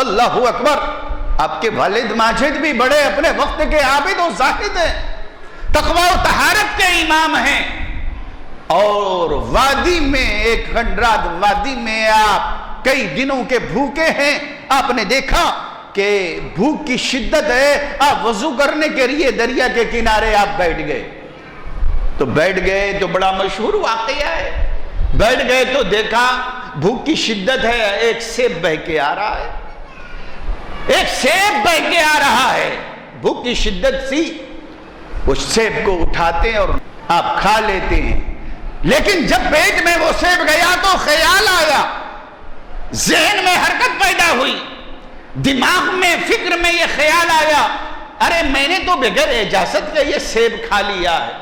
اللہ اکبر. آپ کے والد ماجد بھی بڑے اپنے وقت کے عابد و زاہد ہیں، تقوی و طہارت کے امام ہیں، اور وادی میں ایک خنڈرات وادی میں آپ کئی دنوں کے بھوکے ہیں. آپ نے دیکھا کہ بھوک کی شدت ہے، آپ وضو کرنے کے لیے دریا کے کنارے آپ بیٹھ گئے. تو بیٹھ گئے تو بڑا مشہور واقعہ ہے، بیٹھ گئے تو دیکھا بھوک کی شدت ہے، ایک سیب بہہ کے آ رہا ہے، ایک سیب بہہ کے آ رہا ہے. بھوک کی شدت سی، اس سیب کو اٹھاتے ہیں اور آپ کھا لیتے ہیں. لیکن جب پیٹ میں وہ سیب گیا تو خیال آیا، ذہن میں حرکت پیدا ہوئی، دماغ میں فکر میں یہ خیال آیا، ارے میں نے تو بغیر اجازت کے یہ سیب کھا لیا ہے.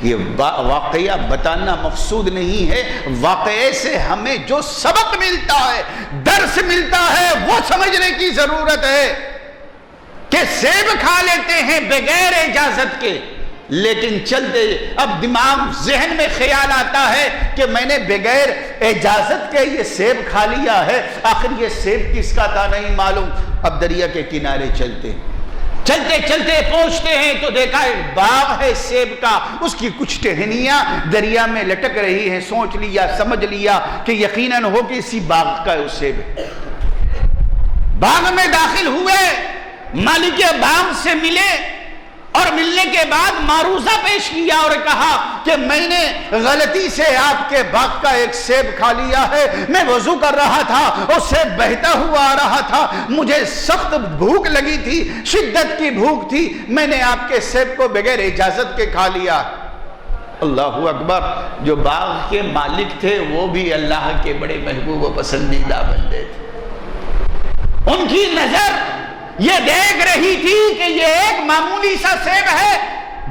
یہ واقعہ بتانا مقصود نہیں ہے، واقعے سے ہمیں جو سبق ملتا ہے، درس ملتا ہے، وہ سمجھنے کی ضرورت ہے کہ سیب کھا لیتے ہیں بغیر اجازت کے، لیکن چلتے اب دماغ ذہن میں خیال آتا ہے کہ میں نے بغیر اجازت کے یہ سیب کھا لیا ہے، آخر یہ سیب کس کا تھا نہیں معلوم. اب دریا کے کنارے چلتے چلتے پہنچتے ہیں تو دیکھا ایک باغ ہے سیب کا، اس کی کچھ ٹہنیاں دریا میں لٹک رہی ہیں. سوچ لیا، سمجھ لیا کہ یقیناً ہو کہ اسی باغ کا وہ سیب ہے. باغ میں داخل ہوئے، مالک باغ سے ملے، اور ملنے کے بعد معروضہ پیش کیا اور کہا کہ میں نے غلطی سے آپ کے باغ کا ایک سیب کھا لیا ہے، میں وضو کر رہا تھا اور سیب بہتا ہوا آ رہا تھا، مجھے سخت بھوک لگی تھی، شدت کی بھوک تھی، میں نے آپ کے سیب کو بغیر اجازت کے کھا لیا. اللہ اکبر. جو باغ کے مالک تھے وہ بھی اللہ کے بڑے محبوب و پسندیدہ بندے تھے. ان کی نظر یہ دیکھ رہی تھی کہ یہ ایک معمولی سا سیب ہے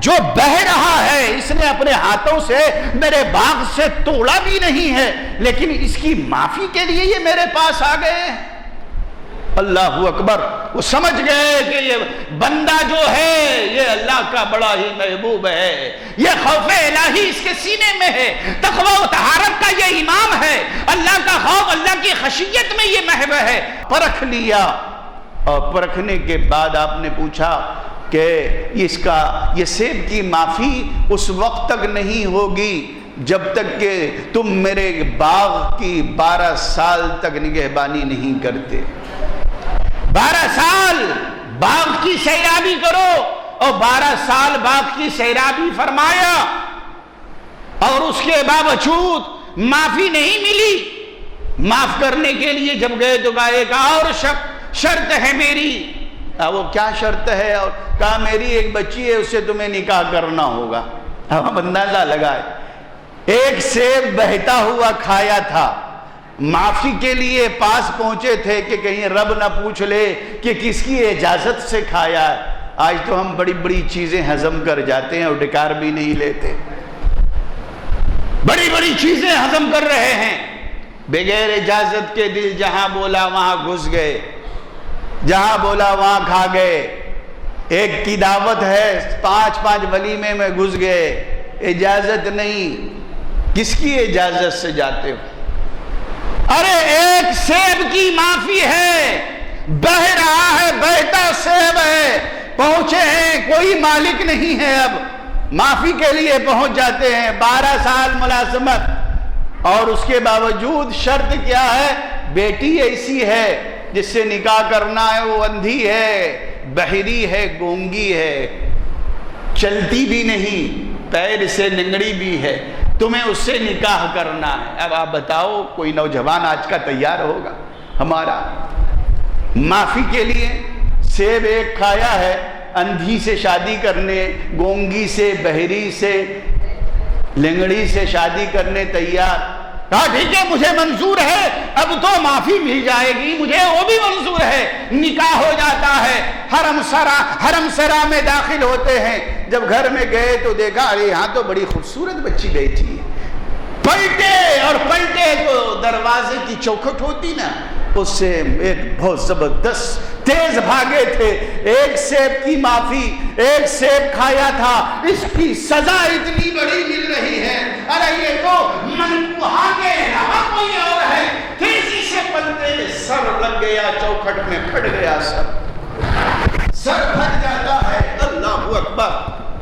جو بہہ رہا ہے، اس نے اپنے ہاتھوں سے میرے باغ سے توڑا بھی نہیں ہے، لیکن اس کی معافی کے لیے یہ میرے پاس آ گئے. اللہ اکبر. وہ سمجھ گئے کہ یہ بندہ جو ہے یہ اللہ کا بڑا ہی محبوب ہے، یہ خوف الہی اس کے سینے میں ہے، تقوی و طہارت کا یہ امام ہے، اللہ کا خوف، اللہ کی خشیت میں یہ محو ہے. پرکھ لیا، اور پرکھنے کے بعد آپ نے پوچھا کہ یہ سیب کی معافی اس وقت تک نہیں ہوگی جب تک کہ تم میرے باغ کی 12 سال تک نگہبانی نہیں کرتے. 12 سال باغ کی سیرابی کرو، اور 12 سال باغ کی سیرابی فرمایا، اور اس کے باوجود معافی نہیں ملی. معاف کرنے کے لیے جب گئے تو کہا ایک اور شرط ہے میری. وہ کیا شرط ہے؟ اور کہا میری ایک بچی ہے، اس سے تمہیں نکاح کرنا ہوگا. اب اندازہ لگائے، ایک سیب بہتا ہوا کھایا تھا، معافی کے لیے پاس پہنچے تھے کہ کہیں رب نہ پوچھ لے کہ کس کی اجازت سے کھایا ہے. آج تو ہم بڑی بڑی چیزیں ہضم کر جاتے ہیں اور ڈکار بھی نہیں لیتے، بڑی بڑی چیزیں ہضم کر رہے ہیں بغیر اجازت کے. دل جہاں بولا وہاں گھس گئے، جہاں بولا وہاں کھا گئے. ایک کی دعوت ہے، 5 ولیمے میں گھس گئے، اجازت نہیں. کس کی اجازت سے جاتے ہو؟ ارے ایک سیب کی معافی ہے، بہ رہا ہے، بہتا سیب ہے، پہنچے ہیں، کوئی مالک نہیں ہے، اب معافی کے لیے پہنچ جاتے ہیں. 12 سال ملازمت، اور اس کے باوجود شرط کیا ہے؟ بیٹی ایسی ہے جس سے نکاح کرنا ہے، وہ اندھی ہے، بہری ہے، گونگی ہے، چلتی بھی نہیں، پیر سے لنگڑی بھی ہے، تمہیں اس سے نکاح کرنا ہے. اب آپ بتاؤ کوئی نوجوان آج کا تیار ہوگا ہمارا معافی کے لیے؟ سیب ایک کھایا ہے، اندھی سے شادی کرنے، گونگی سے، بہری سے، لنگڑی سے شادی کرنے تیار. کہا ٹھیک ہے مجھے منظور ہے، اب تو معافی مل جائے گی، مجھے وہ بھی منظور ہے. نکاح ہو جاتا ہے، حرم سرا میں داخل ہوتے ہیں. جب گھر میں گئے تو دیکھا ارے یہاں تو بڑی خوبصورت بچی بیٹھی ہے. پلٹے تو دروازے کی چوکھٹ ہوتی نا، اس سے ایک بہت زبردست تیز بھاگے تھے. ایک سیب کی معافی، ایک سیب کھایا تھا، اس کی سزا اتنی بڑی مل رہی ہے. ارے یہ تو منقوہا کے علاوہ کوئی اور ہے. تیزی سے پلٹے، سر لگ گیا، چوکھٹ میں پھٹ گیا، سر پھٹ جاتا ہے، اللہ اکبر۔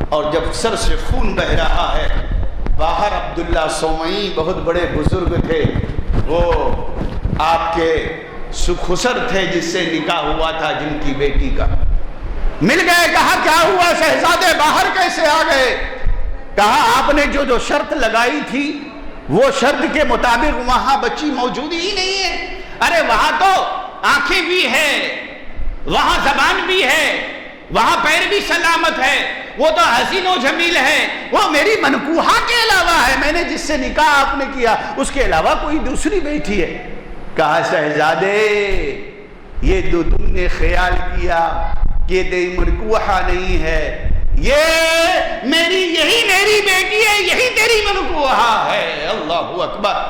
اور جب سر سے خون بہ رہا ہے، باہر عبداللہ سومئی بہت بڑے بزرگ تھے، وہ آپ کے سخسر تھے جس سے نکاح ہوا تھا جن کی بیٹی کا، مل گئے، کہا کیا ہوا شہزادے، باہر کیسے آ گئے؟ کہا آپ نے جو شرط لگائی تھی وہ شرط کے مطابق وہاں بچی موجود ہی نہیں ہے۔ ارے وہاں تو آنکھیں بھی ہے، وہاں زبان بھی ہے، وہاں پیر بھی سلامت ہے، وہ تو حسین و جمیل ہے، وہ میری منکوحہ کے علاوہ ہے، میں نے جس سے نکاح آپ نے کیا اس کے علاوہ کوئی دوسری بیٹی ہے۔ کہا شہزادے یہ تو تم نے خیال کیا کہ تیری منکوحہ نہیں ہے، یہ یہی میری بیٹی ہے، یہی تیری منکوحہ ہے۔ اللہ اکبر۔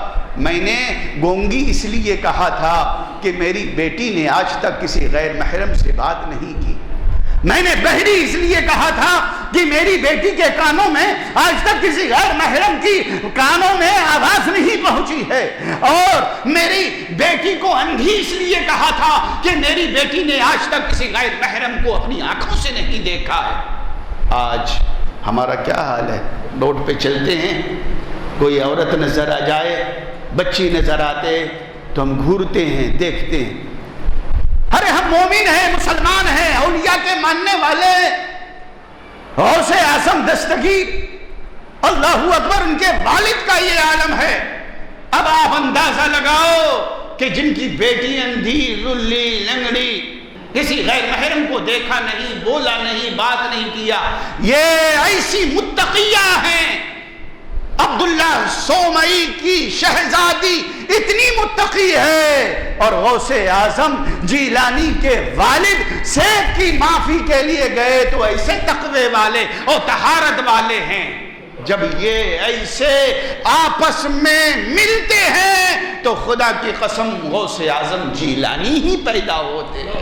میں نے گونگی اس لیے کہا تھا کہ میری بیٹی نے آج تک کسی غیر محرم سے بات نہیں کی، میں نے بہری اس لیے کہا تھا کہ میری بیٹی کے کانوں میں آج تک کسی غیر محرم کی کانوں میں آواز نہیں پہنچی ہے، اور میری بیٹی کو اندھی اس لیے کہا تھا کہ میری بیٹی نے آج تک کسی غیر محرم کو اپنی آنکھوں سے نہیں دیکھا ہے۔ آج ہمارا کیا حال ہے؟ روڈ پہ چلتے ہیں، کوئی عورت نظر آ جائے، بچی نظر آتے تو ہم گھورتے ہیں، دیکھتے ہیں۔ ارے ہم مومن ہیں، مسلمان ہیں، اولیاء کے ماننے والے، غوث اعظم دستگیر، اللہ اکبر، ان کے والد کا یہ عالم ہے۔ اب آپ اندازہ لگاؤ کہ جن کی بیٹی اندھی، للی، لنگڑی، کسی غیر محرم کو دیکھا نہیں، بولا نہیں، بات نہیں کیا، یہ ایسی متقیہ ہیں۔ عبداللہ سومئی کی شہزادی اتنی متقی ہے، اور غوث اعظم جیلانی کے والد سیب کی معافی کے لیے گئے تو ایسے تقوی والے اور طہارت والے ہیں۔ جب یہ ایسے آپس میں ملتے ہیں تو خدا کی قسم غوث اعظم جیلانی ہی پیدا ہوتے ہیں۔